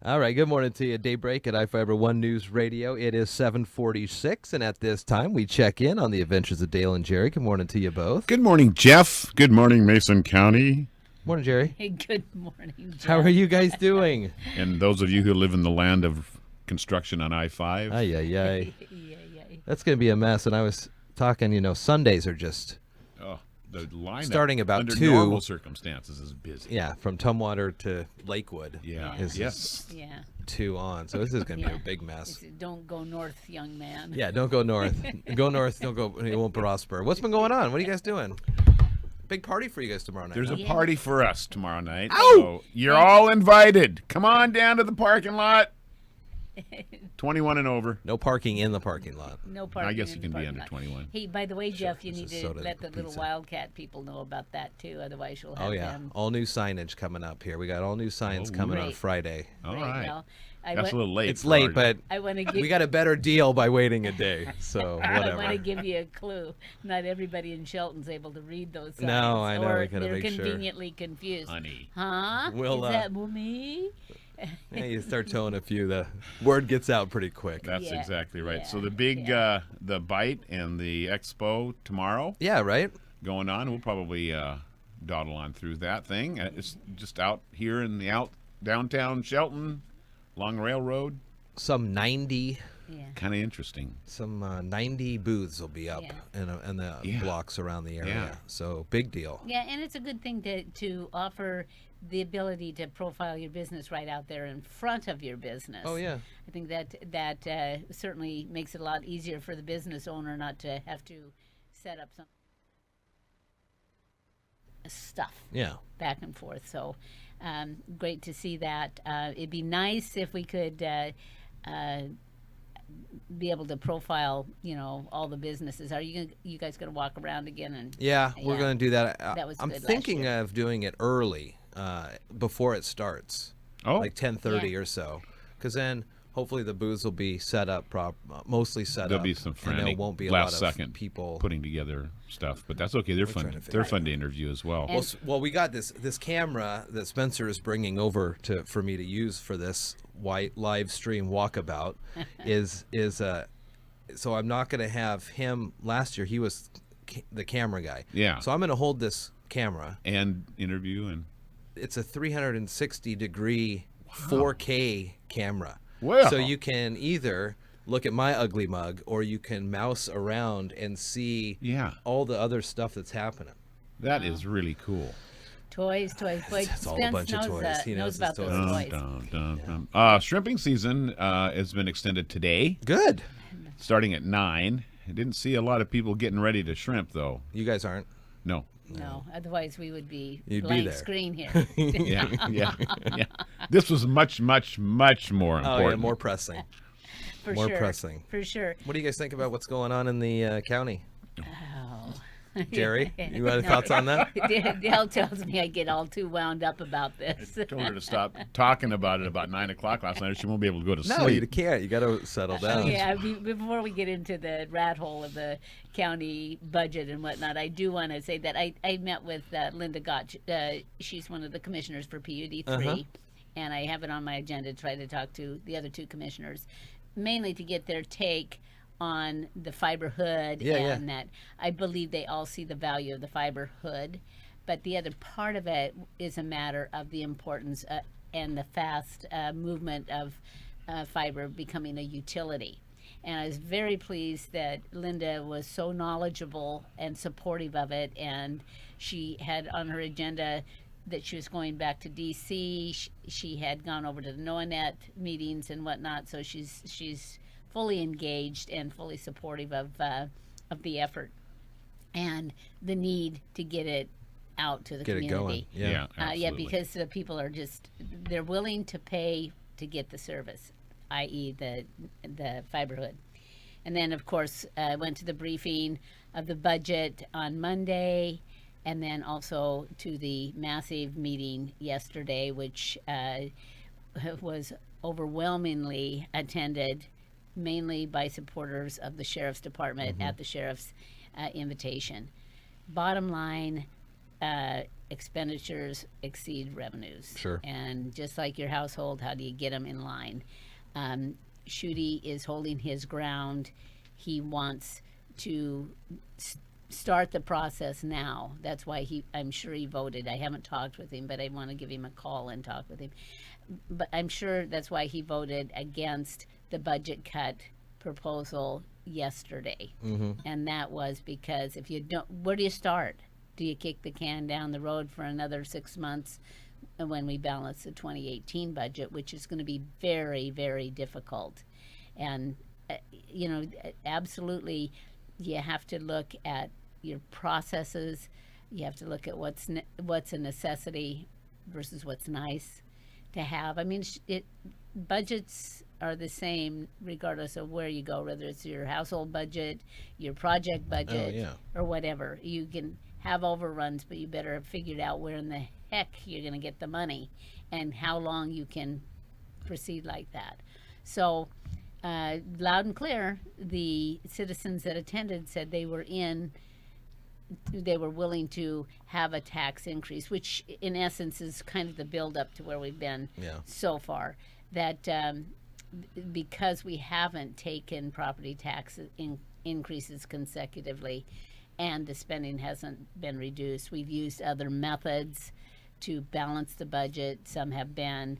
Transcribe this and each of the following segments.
All right, good morning to you. Daybreak at iFiber One News Radio. It is 7:46, and at this time, we check in on the adventures of Dale and Jerry. Good morning to you both. Good morning, Jeff. Good morning, Mason County. Morning, Jerry. Hey, good morning, Jeff. How are you guys doing? And those of you who live in the land of construction on I-5. Ay, ay, ay. Yeah. That's going to be a mess. And I was talking, Sundays are just, The lineup Starting about under 2. normal circumstances is busy. from Tumwater to Lakewood. Yeah. Is Yes. Yeah. 2 on. So this is going to be Yeah. a big mess. Don't go north, young man. Yeah, don't go north. Go north, don't go, you won't prosper. What's been going on? What are you guys doing? Big party for you guys tomorrow night. There's a Yeah. party for us tomorrow night. Ow! So you're all invited. Come on down to the parking lot. 21 and over. No parking in the parking lot. No parking. I guess in you the can be parking under lot. 21. Hey, by the way, Jeff, you This need is to soda let the little pizza. Wildcat people know about that too. Otherwise, you'll have Oh, yeah. them. All new signage coming up here. We got all new signs Oh, coming on great. Friday. All Right, right. well, That's a little late. It's for late, our- but I want to we give. got a better deal by waiting a day. So I want whatever. to give you a clue. Not everybody in Shelton's able to read those signs. No, I know. Or We gotta they're make sure. conveniently confused. Honey. Huh? We'll, Is that me? Yeah, you start towing a few, the word gets out pretty quick. That's Yeah, exactly right. yeah, So the big, the bite and the expo tomorrow Yeah, right? going on. We'll probably dawdle on through that thing. It's just out here in the downtown Shelton, along Railroad. Some 90 Yeah. Kind of interesting. 90 booths will be up Yeah. in the Yeah. blocks around the area. Yeah. So big deal. Yeah, and it's a good thing to offer the ability to profile your business right out there in front of your business. Oh, yeah. I think that certainly makes it a lot easier for the business owner not to have to set up some stuff Yeah. back and forth. So great to see that. It'd be nice if we could be able to profile, all the businesses. Are you guys going to walk around again? And Yeah, we're Yeah. going to do that. That was I'm good last thinking year. of doing it early, before it starts. Oh, Like 10:30 Yeah. or so. Because then hopefully the booths will be set up, mostly set there'll up. be some and frantic there won't be a last lot of second people. putting together stuff, but that's okay. They're trying fun. to figure They're it fun to interview as well. And- Well, we got this camera that Spencer is bringing over for me to use for this white live stream walkabout. So I'm not going to have him. Last year he was the camera guy. Yeah. So I'm going to hold this camera. And interview and It's a 360 degree 4K camera. Wow. So you can either look at my ugly mug or you can mouse around and see yeah, all the other stuff that's happening. that is really cool. toys. Boy, It's all a Spence bunch of knows, toys. He knows knows his about those toys. toys. Dun, dun, dun. Shrimping season has been extended today, Good. starting at 9. I didn't see a lot of people getting ready to shrimp though. You guys aren't. No. No, otherwise we would be You'd be blank there. screen here. Yeah. This was much more important. Oh, yeah, more pressing. For More sure. pressing. For sure. What do you guys think about what's going on in the county? Oh. Jerry, you have thoughts on that? Dale tells me I get all too wound up about this. I told her to stop talking about it about 9 o'clock last night, or she won't be able to go to No, you sleep. can't. You got to settle down. Yeah, before we get into the rat hole of the county budget and whatnot, I do want to say that I met with Linda Gotch. She's one of the commissioners for PUD3, Uh-huh. and I have it on my agenda to try to talk to the other two commissioners, mainly to get their take on the fiber hood, Yeah, yeah. and that I believe they all see the value of the fiber hood. But the other part of it is a matter of the importance and the fast movement of fiber becoming a utility. And I was very pleased that Linda was so knowledgeable and supportive of it, and she had on her agenda that she was going back to DC. She had gone over to the NOAANET meetings and whatnot, so she's fully engaged and fully supportive of the effort and the need to get it out to the Get it community. going. Yeah. Absolutely. Because the people are they're willing to pay to get the service, i.e. the fiber hood. And then, of course, I went to the briefing of the budget on Monday, and then also to the massive meeting yesterday, which was overwhelmingly attended mainly by supporters of the Sheriff's Department at the Sheriff's invitation. Bottom line, expenditures exceed revenues. Sure. And just like your household, how do you get them in line? Schuette is holding his ground. He wants to start the process now. That's why I'm sure he voted. I haven't talked with him, but I want to give him a call and talk with him. But I'm sure that's why he voted against the budget cut proposal yesterday. And that was because if you don't, where do you start? Do you kick the can down the road for another 6 months when we balance the 2018 budget, which is going to be very, very difficult? And, absolutely, you have to look at your processes. You have to look at what's a necessity versus what's nice to have. I mean, budgets are the same regardless of where you go, whether it's your household budget, your project budget, or whatever. You can have overruns, but you better have figured out where in the heck you're going to get the money and how long you can proceed like that. So loud and clear, the citizens that attended said they were willing to have a tax increase, which in essence is kind of the build up to where we've been so far. That because we haven't taken property tax increases consecutively and the spending hasn't been reduced, we've used other methods to balance the budget. Some have been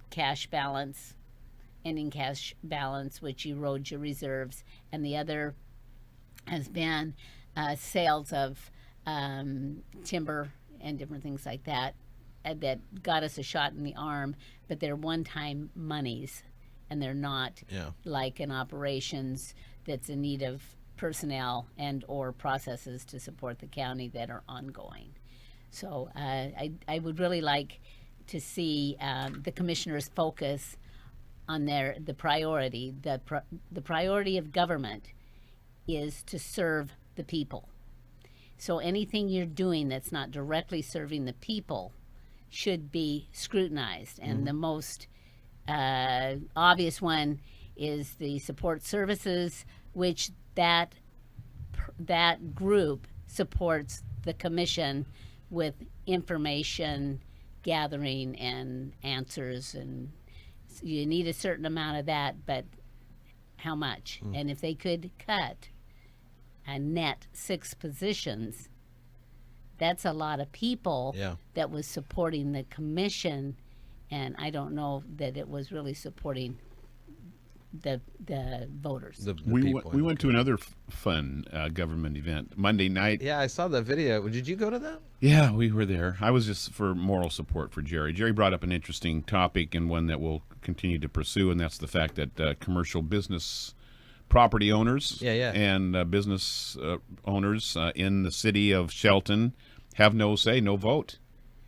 cash balance, ending cash balance, which erodes your reserves, and the other has been sales of timber and different things like that that got us a shot in the arm, but they're one-time monies, and they're not like an operations that's in need of personnel and or processes to support the county that are ongoing. So I would really like to see the commissioners focus on the priority. The priority of government is to serve the people. So anything you're doing that's not directly serving the people should be scrutinized. And the most obvious one is the support services, which that group supports the commission with information gathering and answers, and you need a certain amount of that, but how much? And if they could cut a net 6 positions, that's a lot of people that was supporting the commission, and I don't know that it was really supporting the voters. We went to another fun government event Monday night. Yeah, I saw the video. Did you go to that? Yeah, we were there. I was just for moral support for Jerry. Jerry brought up an interesting topic and one that we'll continue to pursue, and that's the fact that commercial business property owners and business owners in the city of Shelton have no say, no vote,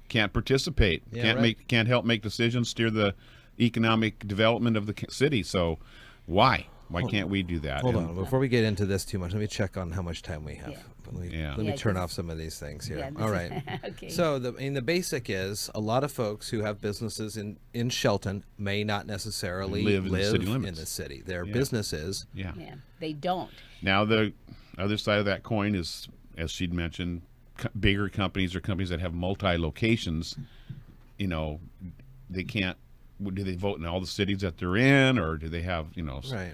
can't participate, can't help make decisions, steer the economic development of the city. So why can't we do that? Hold on, before we get into this too much, let me check on how much time we have. Let me turn off some of these things here. All right. Okay. So the basic is a lot of folks who have businesses in Shelton may not necessarily live in the city. Their businesses. Yeah, they don't. Now the other side of that coin is, as she'd mentioned, bigger companies or companies that have multi-locations, they can't. Do they vote in all the cities that they're in, or do they have, Right.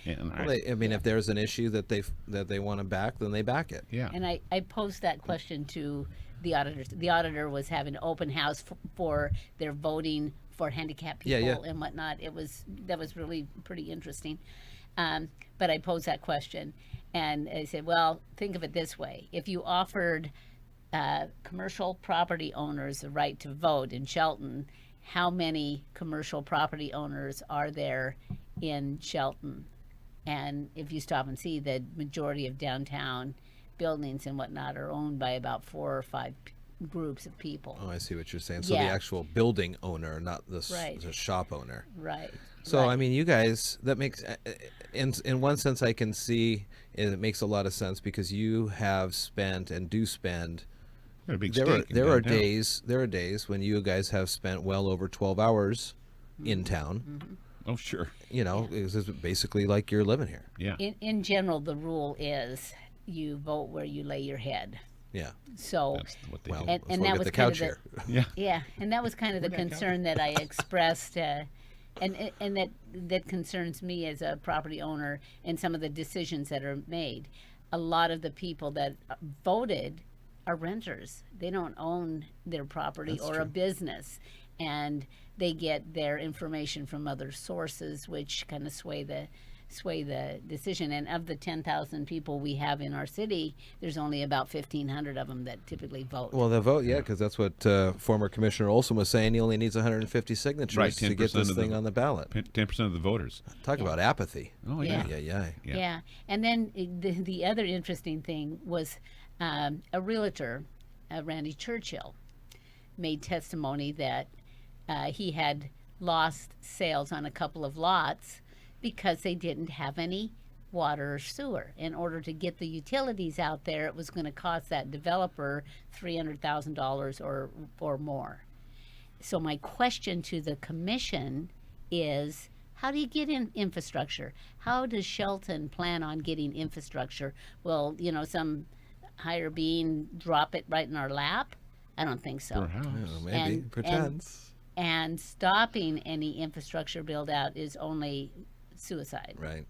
And if there's an issue that they want to back, then they back it. Yeah. And I posed that question to the auditors. The auditor was having an open house for their voting for handicapped people and whatnot. That was really pretty interesting. But I posed that question, and I said, well, think of it this way: if you offered commercial property owners the right to vote in Shelton, how many commercial property owners are there in Shelton? And if you stop and see, the majority of downtown buildings and whatnot are owned by about 4 or 5 groups of people. Oh, I see what you're saying. So the actual building owner, not the shop owner. Right. So, I mean, you guys, that makes, in one sense I can see, and it makes a lot of sense because you have spent and do spend. There are days when you guys have spent well over 12 hours in town. Oh, sure. It's basically like you're living here. Yeah. In general, the rule is you vote where you lay your head. Yeah. So, that's what they well, do. and that was the kind couch of here. yeah, and that was kind of the concern that I expressed, and that concerns me as a property owner and some of the decisions that are made. A lot of the people that voted are renters. They don't own their property That's or true. a business, and they get their information from other sources, which kind of sway the decision. And of the 10,000 people we have in our city, there's only about 1,500 of them that typically vote. Well, they'll vote, yeah, because that's what former Commissioner Olson was saying. He only needs 150 signatures Right, to get this thing on the ballot. 10% of the voters. Talk about apathy. Oh, Yeah. Yeah. And then the other interesting thing was a realtor, Randy Churchill, made testimony that he had lost sales on a couple of lots because they didn't have any water or sewer. In order to get the utilities out there, it was going to cost that developer $300,000 or more. So my question to the commission is, how do you get in infrastructure? How does Shelton plan on getting infrastructure? Will, some higher being drop it right in our lap? I don't think so. Perhaps. Oh, maybe. Pretends. And stopping any infrastructure build out is only suicide. Right.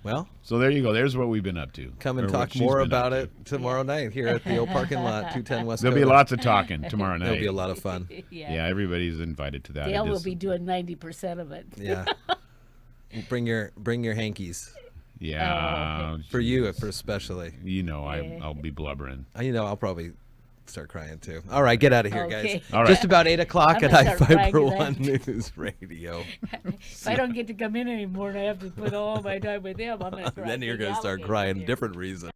Well, So there you go. There's what we've been up to. come and Or what talk she's more been up about to. it tomorrow night here at the old parking lot, 210 West There'll be Coast. lots of talking tomorrow night. It'll be a lot of fun. Yeah, everybody's invited to that. Dale It will is- be doing 90% of it. Yeah. Bring your hankies. Yeah. For you, for especially. I'll be blubbering. I'll probably start crying too. All right, get out of here, Okay. guys. All right. Just about 8 o'clock I'm at gonna start iFiber bragging One that. News Radio. If I don't get to come in anymore and I have to put all my time with him, I'm going to cry. Then you're Big going to start alligator crying. here. Different reason.